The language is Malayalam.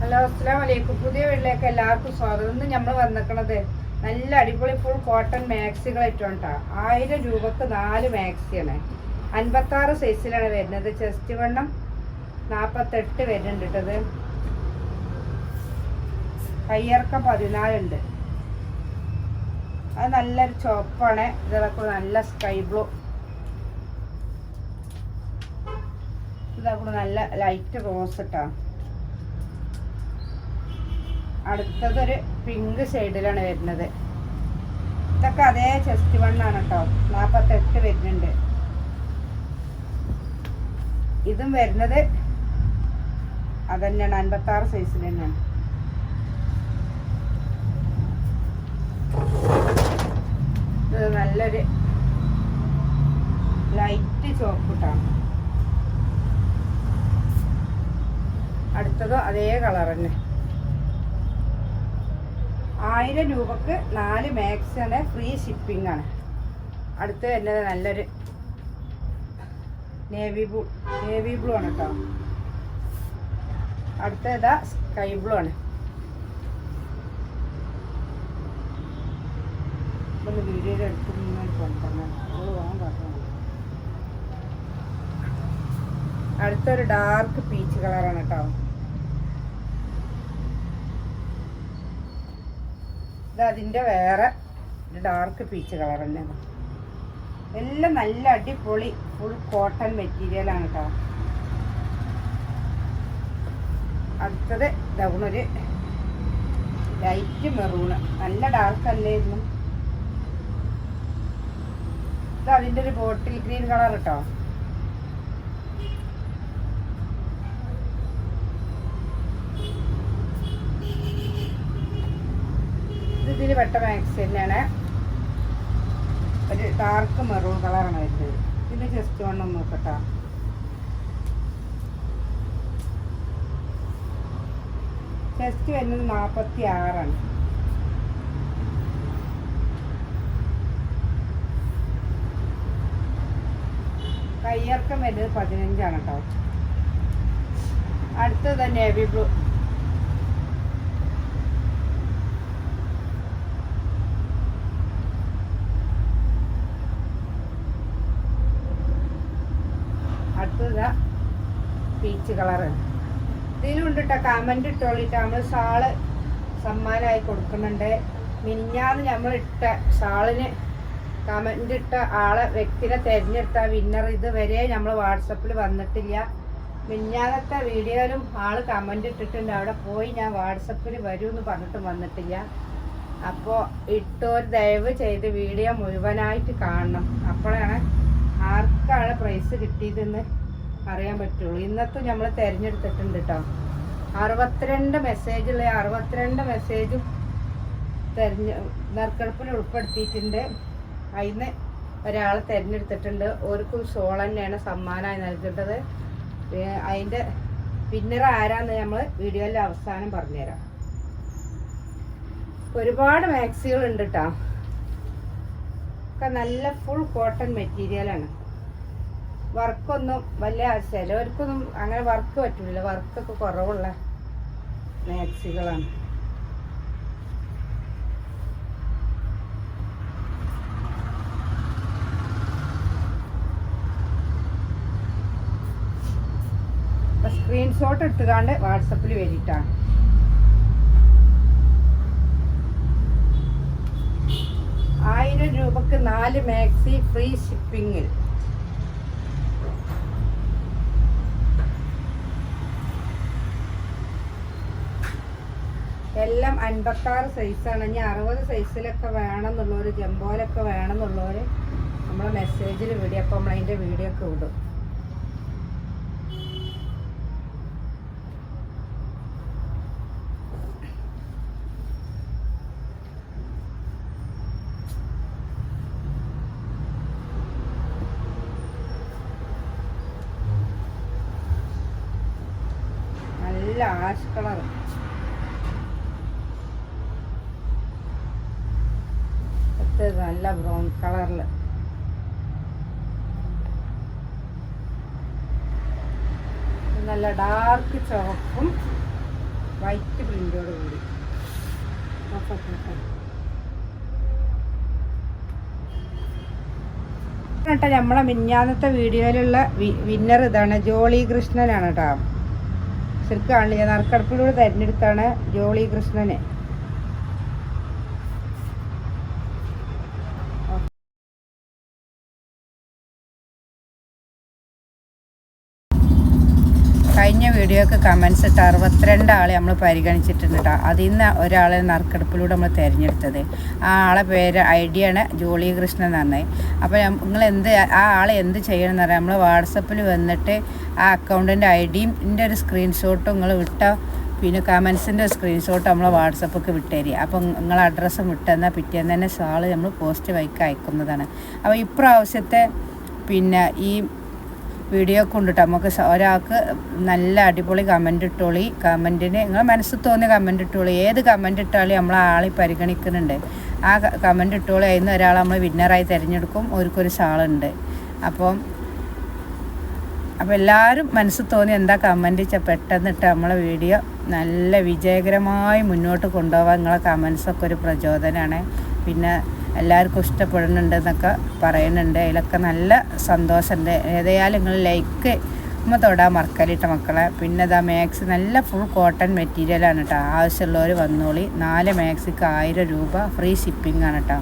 ഹലോ, അസ്സലാമു അലൈക്കും. പുതിയ വീട്ടിലേക്ക് എല്ലാവർക്കും സ്വാഗതം. ഇന്ന് നമ്മൾ വന്നിരിക്കുന്നത് നല്ല അടിപൊളി ഫുൾ കോട്ടൺ മാക്സികളായിട്ടാണ്. 1000 രൂപക്ക് 4 മാക്സിയാണ്. 56 സൈസിലാണ് വരുന്നത്. ചെസ്റ്റ് വണ്ണം 48 വരുന്നുണ്ട് കേട്ടത്. കയ്യിറക്കം 14 ഉണ്ട്. അത് നല്ലൊരു ചോപ്പാണ്. ഇതൊക്കെ നല്ല സ്കൈ ബ്ലൂ, ഇതൊക്കെ നല്ല ലൈറ്റ് റോസ് ഇട്ടാണ്. അടുത്തതൊരു പിങ്ക് ഷെയ്ഡിലാണ് വരുന്നത്. ഇതൊക്കെ അതേ ചെസ്റ്റ് വണ്ണാണ് കേട്ടോ. 48 വരുന്നുണ്ട്. ഇതും വരുന്നത് അതന്നെയാണ്, 56 സൈസിൽ തന്നെയാണ്. ഇത് നല്ലൊരു ലൈറ്റ് ചോപ്പിട്ടാണ്. അടുത്തതും അതേ കളർ തന്നെ. 1000 രൂപക്ക് 4 മാക്സിയാണ്. ഫ്രീ ഷിപ്പിംഗ് ആണ്. അടുത്ത് വരുന്നത് നല്ലൊരു നേവി ബ്ലൂ ആണ് കേട്ടോ. അടുത്തതാ സ്കൈ ബ്ലൂ ആണ്. ഒന്ന് വീഡിയോയിൽ എടുത്ത് കൊണ്ടുവരണം. അടുത്തൊരു ഡാർക്ക് പീച്ച് കളറാണ് കേട്ടോ. ഇത് അതിൻ്റെ വേറെ ഡാർക്ക് പീച്ച് കളർ തന്നെയാണ്. എല്ലാം നല്ല അടിപൊളി ഫുൾ കോട്ടൺ മെറ്റീരിയലാണ് കേട്ടോ. അടുത്തത് ഡൗണൊരു ലൈറ്റ് മെറൂണ്, നല്ല ഡാർക്ക് അല്ലായിരുന്നു. ഇത് അതിൻ്റെ ഒരു ബോട്ടിൽ ഗ്രീൻ കളർ കേട്ടോ. ഇതിൽ വെട്ട മാക്സി തന്നെയാണ്. ഒരു ഡാർക്ക് മെറൂൺ കളറാണ് വരുന്നത്. ഇതിൻ്റെ ജസ്റ്റ് വണ്ണം നോക്കട്ടോ. ചെസ്റ്റ് വരുന്നത് 46 കയ്യിറക്കം വരുന്നത് 15 കേട്ടോ. അടുത്തത് നേവി ബ്ലൂ. അടുത്തതാ പീച്ച് കളറ്. ഇതിലുണ്ട് കേട്ടോ. കമൻറ്റ് ഇട്ടോളിട്ട് നമ്മൾ ഷാള് സമ്മാനമായി കൊടുക്കുന്നുണ്ട്. മിനിഞ്ഞാന്ന് നമ്മൾ ഇട്ട ഷാളിന് കമൻറ്റ് ഇട്ട വ്യക്തിനെ തിരഞ്ഞെടുത്ത വിന്നർ ഇതുവരെ നമ്മൾ വാട്സപ്പിൽ വന്നിട്ടില്ല. മിനിഞ്ഞാന്നത്തെ വീഡിയോയിലും ആൾ കമൻറ്റ് ഇട്ടിട്ടുണ്ട്. അവിടെ പോയി ഞാൻ വാട്സപ്പിൽ വരുമെന്ന് പറഞ്ഞിട്ട് വന്നിട്ടില്ല. അപ്പോൾ ഇട്ടോർ ദയവ് ചെയ്ത് വീഡിയോ മുഴുവനായിട്ട് കാണണം. അപ്പോഴാണ് ആർക്കാണ് പ്രൈസ് കിട്ടിയതെന്ന് അറിയാൻ പറ്റുള്ളൂ. ഇന്നത്തെ നമ്മൾ തിരഞ്ഞെടുത്തിട്ടുണ്ട് കേട്ടോ. 62 മെസ്സേജുള്ള 62 മെസ്സേജും നറുക്കെടുപ്പിൽ ഉൾപ്പെടുത്തിയിട്ടുണ്ട്. അതിന് ഒരാളെ തിരഞ്ഞെടുത്തിട്ടുണ്ട്. ഓർക്കും ഷോൾ തന്നെയാണ് സമ്മാനമായി നൽകേണ്ടത്. അതിൻ്റെ വിന്നർ ആരാന്ന് നമ്മൾ വീഡിയോയിലെ അവസാനം പറഞ്ഞുതരാം. ഒരുപാട് മാക്സികളുണ്ട് കേട്ടോ. ഒക്കെ നല്ല ഫുൾ കോട്ടൺ മെറ്റീരിയലാണ്. വർക്കൊന്നും വലിയ ചിലവർക്കൊന്നും അങ്ങനെ വർക്ക് പറ്റില്ല. വർക്കൊക്കെ കുറവുള്ള മാക്സികളാണ്. സ്ക്രീൻഷോട്ട് എടുത്തുകൊണ്ട് വാട്സപ്പിൽ വേണ്ടിയിട്ടാണ്. രൂപക്ക് 4 മാക്സി ഫ്രീ ഷിപ്പിങ്ങിൽ. എല്ലാം 56 സൈസാണ്. ഇനി 60 സൈസിലൊക്കെ വേണമെന്നുള്ളവർ, ജംബോയിലൊക്കെ വേണമെന്നുള്ളവർ നമ്മളെ മെസ്സേജിൽ വിടും. അപ്പോൾ നമ്മളതിൻ്റെ വീഡിയോ ഒക്കെ വിടും. നല്ല ആഷ് കളർ. നല്ല ബ്രൗൺ കളറിൽ നല്ല ഡാർക്ക് ചുവപ്പും വൈറ്റ് പ്രിൻ്റോട് കൂടി. കേട്ടോ നമ്മളെ മിഞ്ഞാന്നത്തെ വീഡിയോയിലുള്ള വിന്നർ ഇതാണ്. ജോളി കൃഷ്ണനാണ് കേട്ടോ. ശരിക്കും കാണില്ല, നറുക്കെടുപ്പിലൂടെ തിരഞ്ഞെടുത്താണ് ജോളി കൃഷ്ണനെ. കഴിഞ്ഞ വീഡിയോക്ക് കമൻസ് ഇട്ട് 62 ആളെ നമ്മൾ പരിഗണിച്ചിട്ടുണ്ട് കേട്ടോ. അതിൽ നിന്ന് ഒരാളെ നറുക്കെടുപ്പിലൂടെ നമ്മൾ തിരഞ്ഞെടുത്തത്. ആ ആളെ പേര് ആണ് ജോളി കൃഷ്ണൻ എന്ന് പറഞ്ഞത്. അപ്പോൾ നിങ്ങൾ ആ ആളെ എന്ത് ചെയ്യണമെന്ന് പറയാം, നമ്മൾ വാട്സപ്പിൽ വന്നിട്ട് ആ അക്കൗണ്ടിൻ്റെ ID-ൻ്റെ ഒരു സ്ക്രീൻഷോട്ടും നിങ്ങൾ പിന്നെ കമൻസിൻ്റെ സ്ക്രീൻഷോട്ട് നമ്മൾ വാട്സപ്പൊക്കെ വിട്ടുതരിക. അപ്പോൾ നിങ്ങൾ അഡ്രസ്സും വിട്ടെന്നാൽ പിറ്റേന്ന് തന്നെ ഷാള് നമ്മൾ പോസ്റ്റ് വഴിക്ക് അയക്കുന്നതാണ്. അപ്പോൾ ഇപ്രാവശ്യത്തെ പിന്നെ ഈ വീഡിയോ കൊണ്ടിട്ട് നമുക്ക് ഒരാൾക്ക് നല്ല അടിപൊളി കമൻ്റ് ഇട്ടോളി. കമൻറ്റിന് നിങ്ങൾ മനസ്സിൽ തോന്നിയ കമൻ്റ് ഇട്ടോളി. ഏത് കമൻ്റ് ഇട്ടാലും നമ്മൾ ആളെ പരിഗണിക്കുന്നുണ്ട്. ആ കമൻ്റ് ഇട്ടോളി. അതിൽ നിന്ന് ഒരാളെ നമ്മൾ വിന്നറായി തിരഞ്ഞെടുക്കും. അവർക്കൊരു ഷാളുണ്ട്. അപ്പോൾ എല്ലാവരും മനസ്സിൽ തോന്നി എന്താ കമൻറ്റ് വെച്ചാൽ പെട്ടെന്നിട്ട് നമ്മളെ വീഡിയോ നല്ല വിജയകരമായി മുന്നോട്ട് കൊണ്ടുപോകാൻ നിങ്ങളെ കമൻസൊക്കെ ഒരു പ്രചോദനമാണ്. പിന്നെ എല്ലാവർക്കും ഇഷ്ടപ്പെടുന്നുണ്ടെന്നൊക്കെ പറയുന്നുണ്ട്. അതിലൊക്കെ നല്ല സന്തോഷമുണ്ട്. ഏതായാലും നിങ്ങൾ ലൈക്ക് തൊടാൻ മറക്കലിട്ട മക്കളെ. പിന്നെ ഇതാ മാക്സി നല്ല ഫുൾ കോട്ടൺ മെറ്റീരിയലാണ് കേട്ടോ. ആവശ്യമുള്ളവർ വന്നോളി. 4 മാക്സിക്ക് 1000 രൂപ ഫ്രീ ഷിപ്പിംഗ് ആണ് കേട്ടോ.